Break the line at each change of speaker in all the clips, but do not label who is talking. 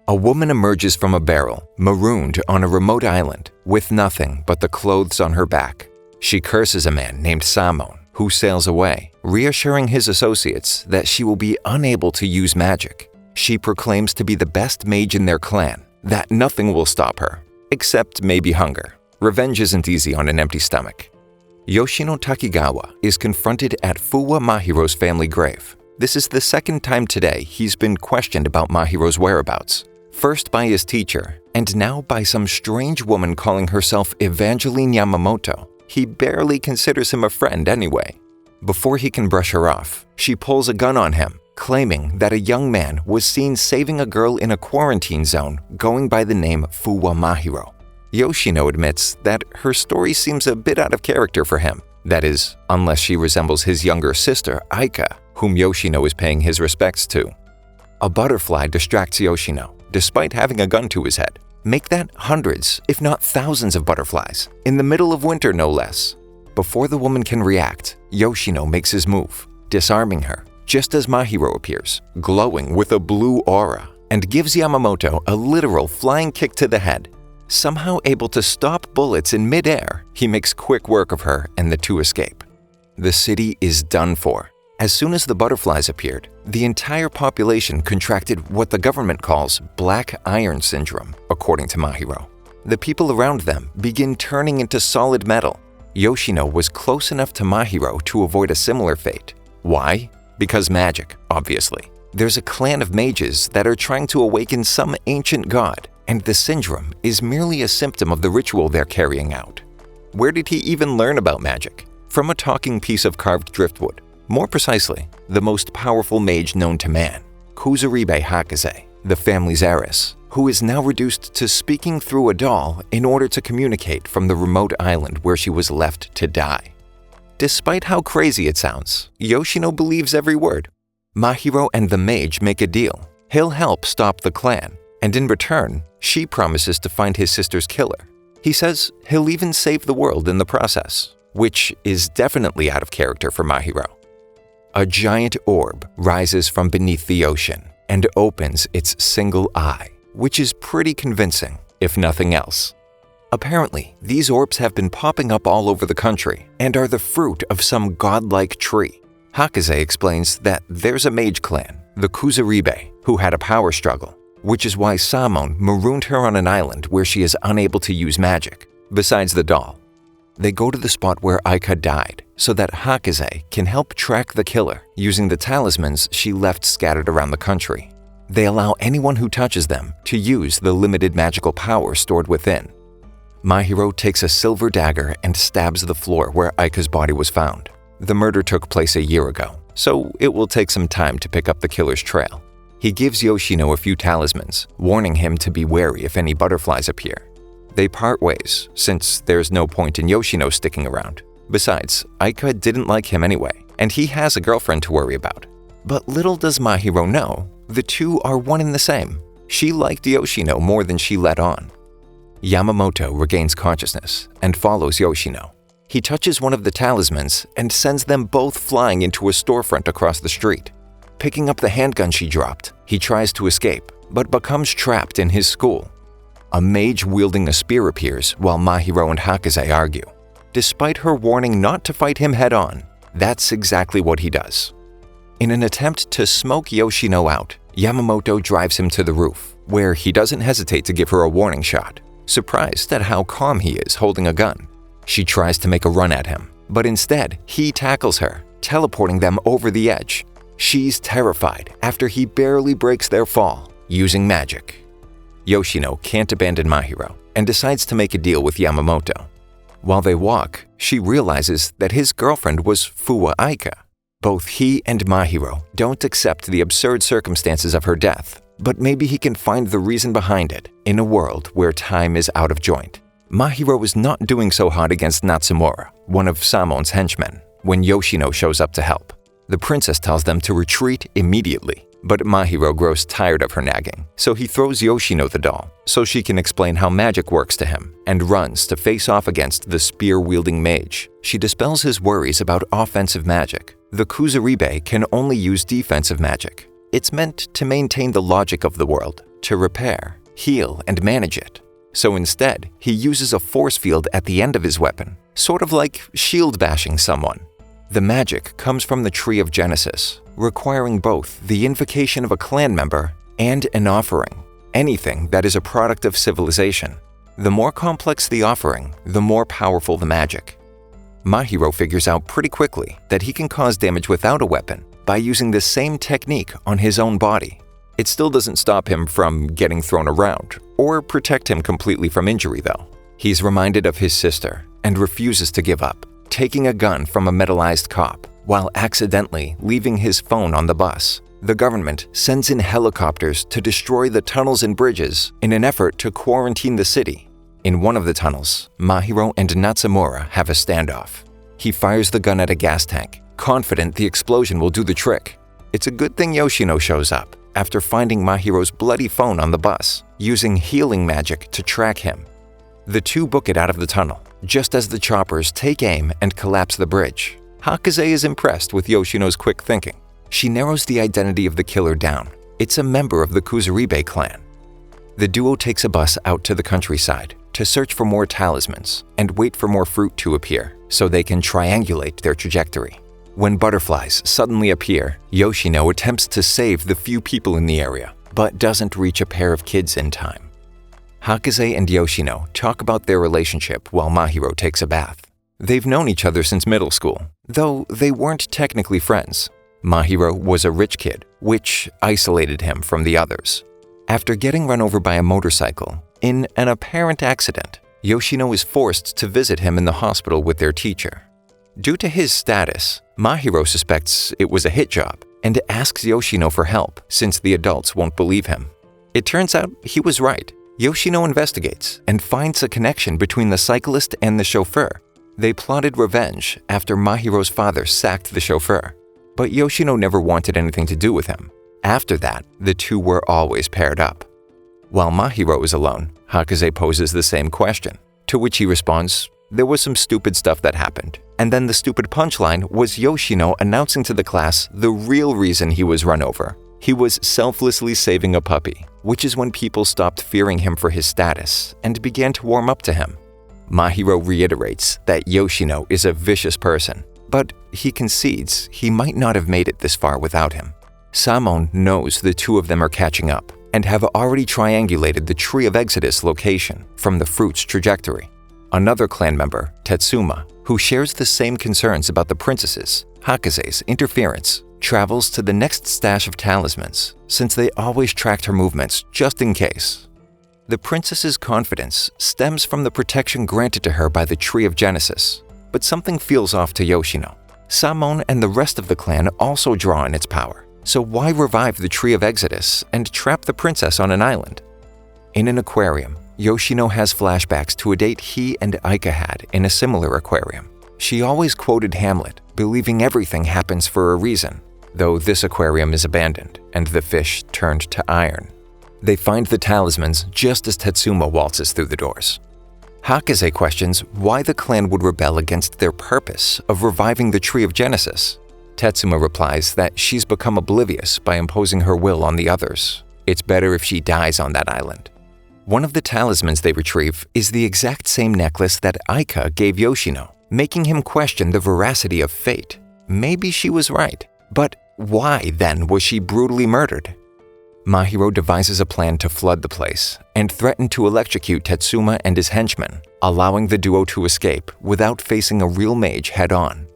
A woman emerges from a barrel, marooned on a remote island, with nothing but the clothes on her back. She curses a man named Samon, who sails away, reassuring his associates that she will be unable to use magic. She proclaims to be the best mage in their clan, that nothing will stop her, except maybe hunger. Revenge isn't easy on an empty stomach. Yoshino Takigawa is confronted at Fuwa Mahiro's family grave. This is the second time today he's been questioned about Mahiro's whereabouts. First by his teacher, and now by some strange woman calling herself Evangeline Yamamoto. He barely considers him a friend anyway. Before he can brush her off, she pulls a gun on him, claiming that a young man was seen saving a girl in a quarantine zone going by the name Fuwa Mahiro. Yoshino admits that her story seems a bit out of character for him. That is, unless she resembles his younger sister, Aika, whom Yoshino is paying his respects to. A butterfly distracts Yoshino, despite having a gun to his head. Make that hundreds, if not thousands of butterflies, in the middle of winter no less. Before the woman can react, Yoshino makes his move, disarming her, just as Mahiro appears, glowing with a blue aura, and gives Yamamoto a literal flying kick to the head. Somehow able to stop bullets in midair, he makes quick work of her and the two escape. The city is done for. As soon as the butterflies appeared, the entire population contracted what the government calls black iron syndrome, according to Mahiro. The people around them begin turning into solid metal. Yoshino was close enough to Mahiro to avoid a similar fate. Why? Because magic, obviously. There's a clan of mages that are trying to awaken some ancient god, and the syndrome is merely a symptom of the ritual they're carrying out. Where did he even learn about magic? From a talking piece of carved driftwood. More precisely, the most powerful mage known to man, Kuzuribe Hakaze, the family's heiress, who is now reduced to speaking through a doll in order to communicate from the remote island where she was left to die. Despite how crazy it sounds, Yoshino believes every word. Mahiro and the mage make a deal. He'll help stop the clan, and in return, she promises to find his sister's killer. He says he'll even save the world in the process, which is definitely out of character for Mahiro. A giant orb rises from beneath the ocean and opens its single eye, which is pretty convincing, if nothing else. Apparently, these orbs have been popping up all over the country and are the fruit of some godlike tree. Hakaze explains that there's a mage clan, the Kuzuribe, who had a power struggle, which is why Samon marooned her on an island where she is unable to use magic, besides the doll. They go to the spot where Aika died so that Hakaze can help track the killer using the talismans she left scattered around the country. They allow anyone who touches them to use the limited magical power stored within. Mahiro takes a silver dagger and stabs the floor where Aika's body was found. The murder took place a year ago, so it will take some time to pick up the killer's trail. He gives Yoshino a few talismans, warning him to be wary if any butterflies appear. They part ways, since there's no point in Yoshino sticking around. Besides, Aika didn't like him anyway, and he has a girlfriend to worry about. But little does Mahiro know, the two are one and the same. She liked Yoshino more than she let on. Yamamoto regains consciousness and follows Yoshino. He touches one of the talismans and sends them both flying into a storefront across the street. Picking up the handgun she dropped, he tries to escape, but becomes trapped in his school. A mage wielding a spear appears while Mahiro and Hakaze argue. Despite her warning not to fight him head-on, that's exactly what he does. In an attempt to smoke Yoshino out, Yamamoto drives him to the roof, where he doesn't hesitate to give her a warning shot, surprised at how calm he is holding a gun. She tries to make a run at him, but instead, he tackles her, teleporting them over the edge. She's terrified after he barely breaks their fall, using magic. Yoshino can't abandon Mahiro and decides to make a deal with Yamamoto. While they walk, she realizes that his girlfriend was Fuwa Aika. Both he and Mahiro don't accept the absurd circumstances of her death, but maybe he can find the reason behind it in a world where time is out of joint. Mahiro is not doing so hot against Natsumura, one of Samon's henchmen, when Yoshino shows up to help. The princess tells them to retreat immediately, but Mahiro grows tired of her nagging, so he throws Yoshino the doll so she can explain how magic works to him and runs to face off against the spear-wielding mage. She dispels his worries about offensive magic. The Kuzuribe can only use defensive magic. It's meant to maintain the logic of the world, to repair, heal, and manage it. So instead, he uses a force field at the end of his weapon, sort of like shield bashing someone. The magic comes from the Tree of Genesis, requiring both the invocation of a clan member and an offering, anything that is a product of civilization. The more complex the offering, the more powerful the magic. Mahiro figures out pretty quickly that he can cause damage without a weapon by using the same technique on his own body. It still doesn't stop him from getting thrown around or protect him completely from injury though. He's reminded of his sister and refuses to give up, taking a gun from a metallized cop while accidentally leaving his phone on the bus. The government sends in helicopters to destroy the tunnels and bridges in an effort to quarantine the city. In one of the tunnels, Mahiro and Natsumura have a standoff. He fires the gun at a gas tank, confident the explosion will do the trick. It's a good thing Yoshino shows up after finding Mahiro's bloody phone on the bus, using healing magic to track him. The two book it out of the tunnel, just as the choppers take aim and collapse the bridge. Hakaze is impressed with Yoshino's quick thinking. She narrows the identity of the killer down. It's a member of the Kuzuribe clan. The duo takes a bus out to the countryside to search for more talismans and wait for more fruit to appear so they can triangulate their trajectory. When butterflies suddenly appear, Yoshino attempts to save the few people in the area, but doesn't reach a pair of kids in time. Hakaze and Yoshino talk about their relationship while Mahiro takes a bath. They've known each other since middle school, though they weren't technically friends. Mahiro was a rich kid, which isolated him from the others. After getting run over by a motorcycle in an apparent accident, Yoshino is forced to visit him in the hospital with their teacher. Due to his status, Mahiro suspects it was a hit job and asks Yoshino for help since the adults won't believe him. It turns out he was right. Yoshino investigates and finds a connection between the cyclist and the chauffeur. They plotted revenge after Mahiro's father sacked the chauffeur, but Yoshino never wanted anything to do with him. After that, the two were always paired up. While Mahiro is alone, Hakaze poses the same question, to which he responds, "There was some stupid stuff that happened." And then the stupid punchline was Yoshino announcing to the class the real reason he was run over. He was selflessly saving a puppy, which is when people stopped fearing him for his status and began to warm up to him. Mahiro reiterates that Yoshino is a vicious person, but he concedes he might not have made it this far without him. Samon knows the two of them are catching up and have already triangulated the Tree of Exodus location from the fruit's trajectory. Another clan member, Tetsuma, who shares the same concerns about the princesses, Hakaze's interference, travels to the next stash of talismans since they always tracked her movements just in case. The princess's confidence stems from the protection granted to her by the Tree of Genesis, but something feels off to Yoshino. Samon and the rest of the clan also draw on its power, so why revive the Tree of Exodus and trap the princess on an island? In an aquarium, Yoshino has flashbacks to a date he and Aika had in a similar aquarium. She always quoted Hamlet, believing everything happens for a reason, though this aquarium is abandoned and the fish turned to iron. They find the talismans just as Tetsuma waltzes through the doors. Hakaze questions why the clan would rebel against their purpose of reviving the Tree of Genesis. Tetsuma replies that she's become oblivious by imposing her will on the others. It's better if she dies on that island. One of the talismans they retrieve is the exact same necklace that Aika gave Yoshino, making him question the veracity of fate. Maybe she was right, but why then was she brutally murdered? Mahiro devises a plan to flood the place and threaten to electrocute Tetsuma and his henchmen, allowing the duo to escape without facing a real mage head-on.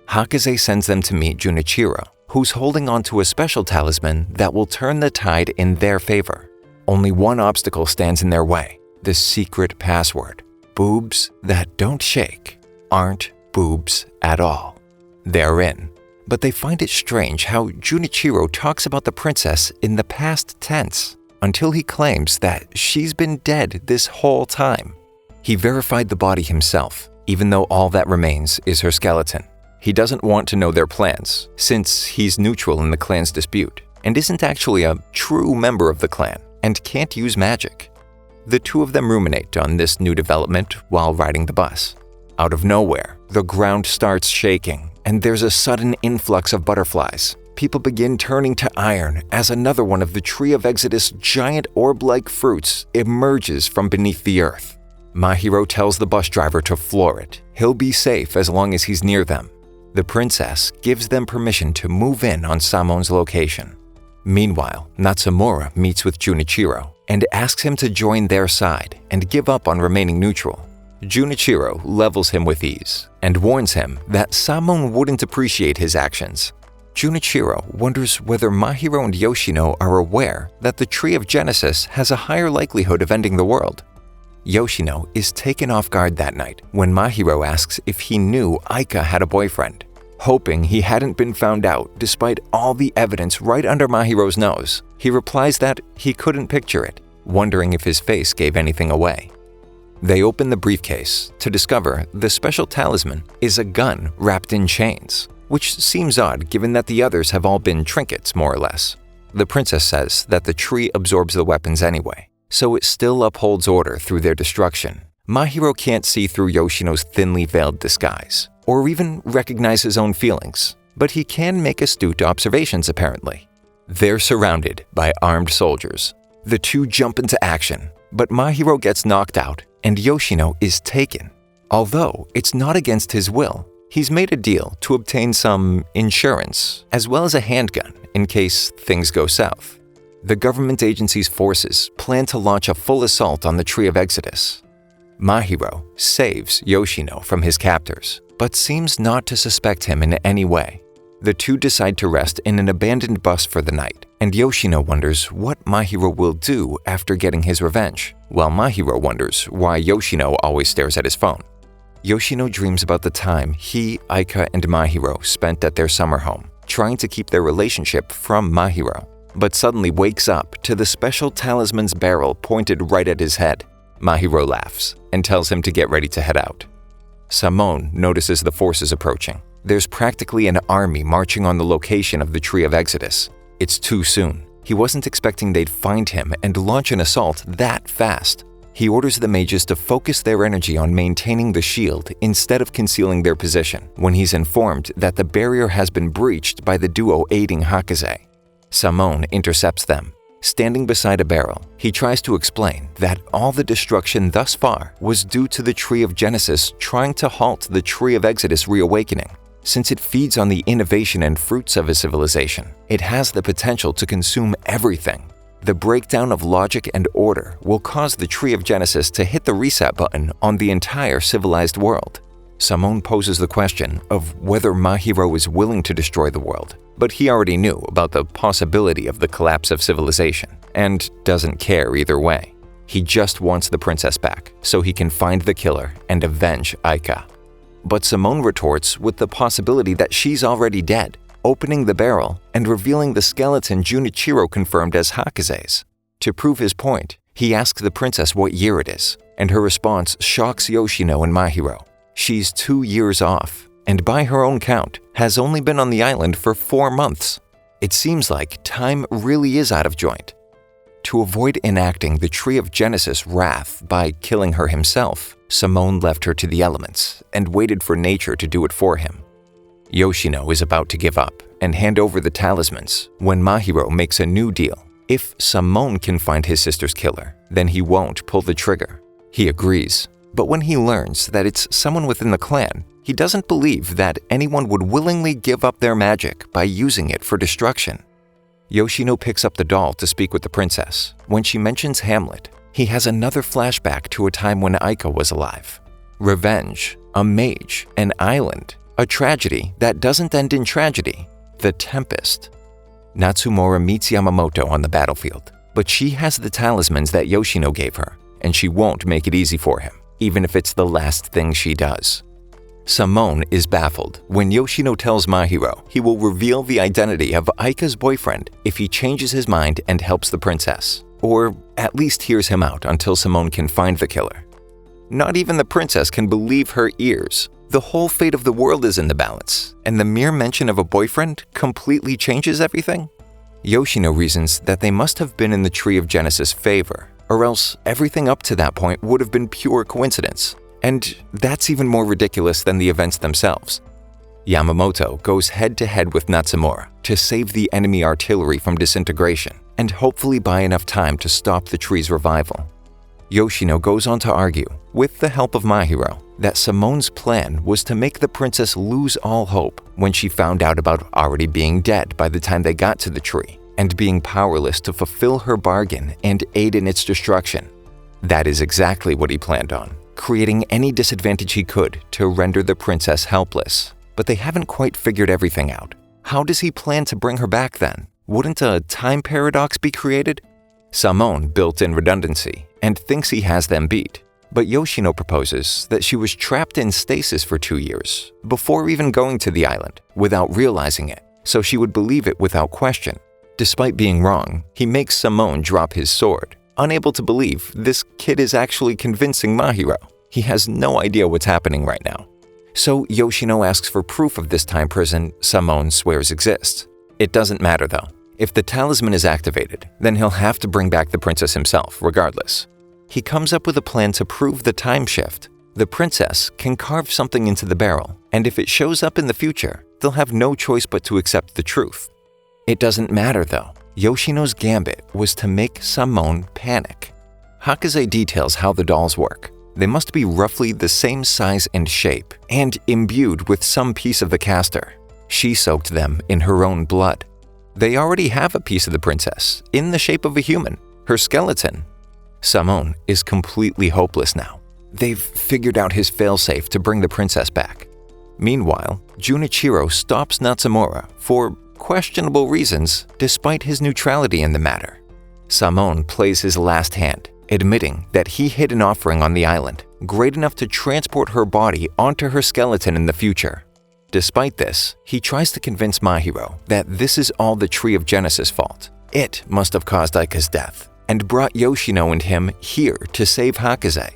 Hakaze sends them to meet Junichiro, who's holding on to a special talisman that will turn the tide in their favor. Only one obstacle stands in their way, the secret password. Boobs that don't shake aren't boobs at all. They're in, but they find it strange how Junichiro talks about the princess in the past tense until he claims that she's been dead this whole time. He verified the body himself, even though all that remains is her skeleton. He doesn't want to know their plans, since he's neutral in the clan's dispute and isn't actually a true member of the clan and can't use magic. The two of them ruminate on this new development while riding the bus. Out of nowhere, the ground starts shaking and there's a sudden influx of butterflies. people begin turning to iron as another one of the Tree of Exodus' giant orb-like fruits emerges from beneath the earth. Mahiro tells the bus driver to floor it. He'll be safe as long as he's near them. The princess gives them permission to move in on Samon's location. Meanwhile, Natsumura meets with Junichiro and asks him to join their side and give up on remaining neutral. Junichiro levels him with ease and warns him that Samon wouldn't appreciate his actions. Junichiro wonders whether Mahiro and Yoshino are aware that the Tree of Genesis has a higher likelihood of ending the world. Yoshino is taken off guard that night when Mahiro asks if he knew Aika had a boyfriend. Hoping he hadn't been found out despite all the evidence right under Mahiro's nose, he replies that he couldn't picture it, wondering if his face gave anything away. They open the briefcase to discover the special talisman is a gun wrapped in chains, which seems odd given that the others have all been trinkets more or less. The princess says that the tree absorbs the weapons anyway, so it still upholds order through their destruction. Mahiro can't see through Yoshino's thinly veiled disguise, or even recognize his own feelings, but he can make astute observations apparently. They're surrounded by armed soldiers. The two jump into action, but Mahiro gets knocked out and Yoshino is taken. Although it's not against his will, he's made a deal to obtain some insurance, as well as a handgun in case things go south. The government agency's forces plan to launch a full assault on the Tree of Exodus. Mahiro saves Yoshino from his captors, but seems not to suspect him in any way. The two decide to rest in an abandoned bus for the night, and Yoshino wonders what Mahiro will do after getting his revenge, while Mahiro wonders why Yoshino always stares at his phone. Yoshino dreams about the time he, Aika, and Mahiro spent at their summer home, trying to keep their relationship from Mahiro, but suddenly wakes up to the special talisman's barrel pointed right at his head. Mahiro laughs and tells him to get ready to head out. Samon notices the forces approaching. There's practically an army marching on the location of the Tree of Exodus. It's too soon. He wasn't expecting they'd find him and launch an assault that fast. He orders the mages to focus their energy on maintaining the shield instead of concealing their position when he's informed that the barrier has been breached by the duo aiding Hakaze. Samon intercepts them. Standing beside a barrel, he tries to explain that all the destruction thus far was due to the Tree of Genesis trying to halt the Tree of Exodus reawakening. Since it feeds on the innovation and fruits of a civilization, it has the potential to consume everything. The breakdown of logic and order will cause the Tree of Genesis to hit the reset button on the entire civilized world. Samon poses the question of whether Mahiro is willing to destroy the world, but he already knew about the possibility of the collapse of civilization, and doesn't care either way. He just wants the princess back, so he can find the killer and avenge Aika. But Samon retorts with the possibility that she's already dead, opening the barrel and revealing the skeleton Junichiro confirmed as Hakaze's. To prove his point, he asks the princess what year it is, and her response shocks Yoshino and Mahiro. She's 2 years off, and by her own count, has only been on the island for 4 months. It seems like time really is out of joint. To avoid enacting the Tree of Genesis' wrath by killing her himself, Samon left her to the elements and waited for nature to do it for him. Yoshino is about to give up and hand over the talismans when Mahiro makes a new deal. If Samon can find his sister's killer, then he won't pull the trigger. He agrees, but when he learns that it's someone within the clan, he doesn't believe that anyone would willingly give up their magic by using it for destruction. Yoshino picks up the doll to speak with the princess. When she mentions Hamlet, he has another flashback to a time when Aika was alive. Revenge, a mage, an island, a tragedy that doesn't end in tragedy, the Tempest. Natsumura meets Yamamoto on the battlefield, but she has the talismans that Yoshino gave her, and she won't make it easy for him, even if it's the last thing she does. Samon is baffled when Yoshino tells Mahiro he will reveal the identity of Aika's boyfriend if he changes his mind and helps the princess, or at least hears him out until Samon can find the killer. Not even the princess can believe her ears. The whole fate of the world is in the balance, and the mere mention of a boyfriend completely changes everything? Yoshino reasons that they must have been in the Tree of Genesis' favor, or else everything up to that point would have been pure coincidence. And that's even more ridiculous than the events themselves. Yamamoto goes head-to-head with Natsumura to save the enemy artillery from disintegration and hopefully buy enough time to stop the tree's revival. Yoshino goes on to argue, with the help of Mahiro, that Samon's plan was to make the princess lose all hope when she found out about already being dead by the time they got to the tree and being powerless to fulfill her bargain and aid in its destruction. That is exactly what he planned on, creating any disadvantage he could to render the princess helpless. But they haven't quite figured everything out. How does he plan to bring her back then? Wouldn't a time paradox be created? Samon built in redundancy and thinks he has them beat, but Yoshino proposes that she was trapped in stasis for 2 years before even going to the island without realizing it, so she would believe it without question. Despite being wrong, he makes Samon drop his sword, unable to believe this kid is actually convincing Mahiro. He has no idea what's happening right now. So Yoshino asks for proof of this time prison Samon swears exists. It doesn't matter though. If the talisman is activated, then he'll have to bring back the princess himself regardless. He comes up with a plan to prove the time shift. The princess can carve something into the barrel, and if it shows up in the future, they'll have no choice but to accept the truth. It doesn't matter though. Yoshino's gambit was to make Samon panic. Hakaze details how the dolls work. They must be roughly the same size and shape, and imbued with some piece of the caster. She soaked them in her own blood. They already have a piece of the princess, in the shape of a human, her skeleton. Samon is completely hopeless now. They've figured out his failsafe to bring the princess back. Meanwhile, Junichiro stops Natsumura for questionable reasons despite his neutrality in the matter. Samon plays his last hand, admitting that he hid an offering on the island, great enough to transport her body onto her skeleton in the future. Despite this, he tries to convince Mahiro that this is all the Tree of Genesis' fault. It must have caused Aika's death, and brought Yoshino and him here to save Hakaze.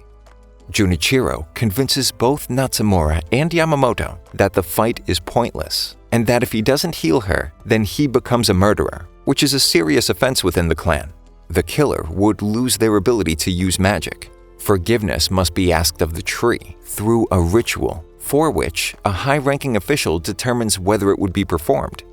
Junichiro convinces both Natsumura and Yamamoto that the fight is pointless, and that if he doesn't heal her, then he becomes a murderer, which is a serious offense within the clan. The killer would lose their ability to use magic. Forgiveness must be asked of the tree through a ritual for which a high-ranking official determines whether it would be performed.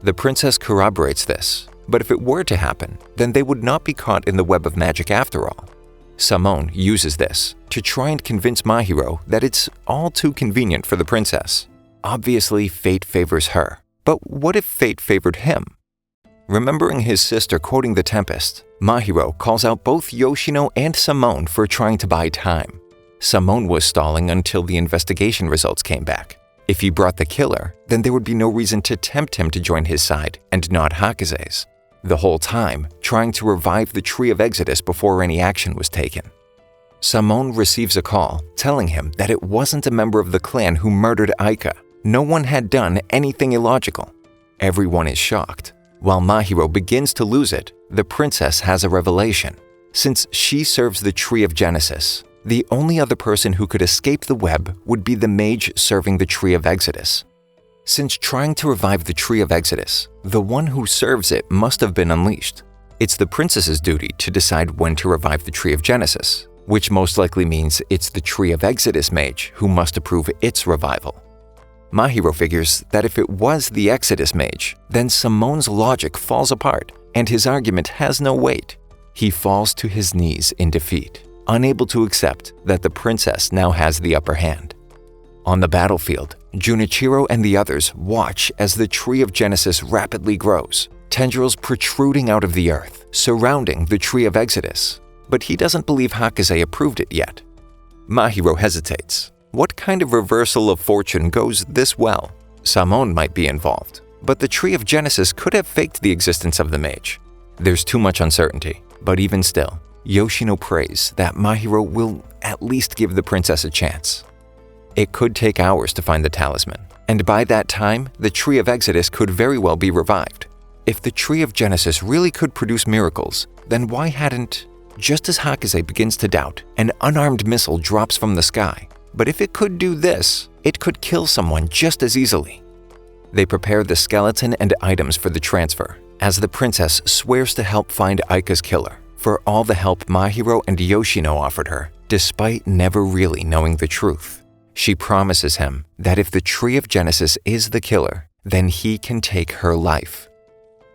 The princess corroborates this, but if it were to happen, then they would not be caught in the web of magic after all. Samon uses this to try and convince Mahiro that it's all too convenient for the princess. Obviously, fate favors her, but what if fate favored him? Remembering his sister quoting the Tempest, Mahiro calls out both Yoshino and Samon for trying to buy time. Samon was stalling until the investigation results came back. If he brought the killer, then there would be no reason to tempt him to join his side and not Hakaze's. The whole time, trying to revive the Tree of Exodus before any action was taken. Samon receives a call telling him that it wasn't a member of the clan who murdered Aika. No one had done anything illogical. Everyone is shocked. While Mahiro begins to lose it, the princess has a revelation. Since she serves the Tree of Genesis, the only other person who could escape the web would be the mage serving the Tree of Exodus. Since trying to revive the Tree of Exodus, the one who serves it must have been unleashed. It's the princess's duty to decide when to revive the Tree of Genesis, which most likely means it's the Tree of Exodus mage who must approve its revival. Mahiro figures that if it was the Exodus mage, then Samon's logic falls apart and his argument has no weight. He falls to his knees in defeat, unable to accept that the princess now has the upper hand. On the battlefield, Junichiro and the others watch as the Tree of Genesis rapidly grows, tendrils protruding out of the earth, surrounding the Tree of Exodus. But he doesn't believe Hakaze approved it yet. Mahiro hesitates. What kind of reversal of fortune goes this well? Samon might be involved, but the Tree of Genesis could have faked the existence of the mage. There's too much uncertainty, but even still, Yoshino prays that Mahiro will at least give the princess a chance. It could take hours to find the talisman, and by that time, the Tree of Exodus could very well be revived. If the Tree of Genesis really could produce miracles, then why hadn't... Just as Hakaze begins to doubt, an unarmed missile drops from the sky. But if it could do this, it could kill someone just as easily. They prepare the skeleton and items for the transfer, as the princess swears to help find Aika's killer for all the help Mahiro and Yoshino offered her, despite never really knowing the truth. She promises him that if the Tree of Genesis is the killer, then he can take her life.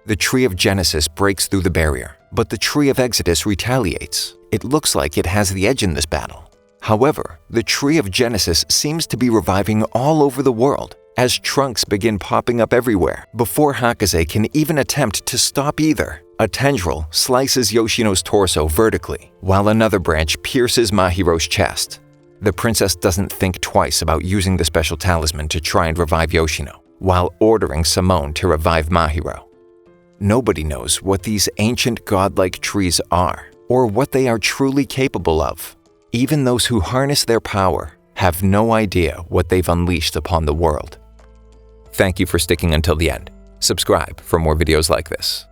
The Tree of Genesis breaks through the barrier, but the Tree of Exodus retaliates. It looks like it has the edge in this battle. However, the Tree of Genesis seems to be reviving all over the world as trunks begin popping up everywhere before Hakaze can even attempt to stop either. A tendril slices Yoshino's torso vertically, while another branch pierces Mahiro's chest. The princess doesn't think twice about using the special talisman to try and revive Yoshino, while ordering Samon to revive Mahiro. Nobody knows what these ancient godlike trees are, or what they are truly capable of. Even those who harness their power have no idea what they've unleashed upon the world. Thank you for sticking until the end. Subscribe for more videos like this.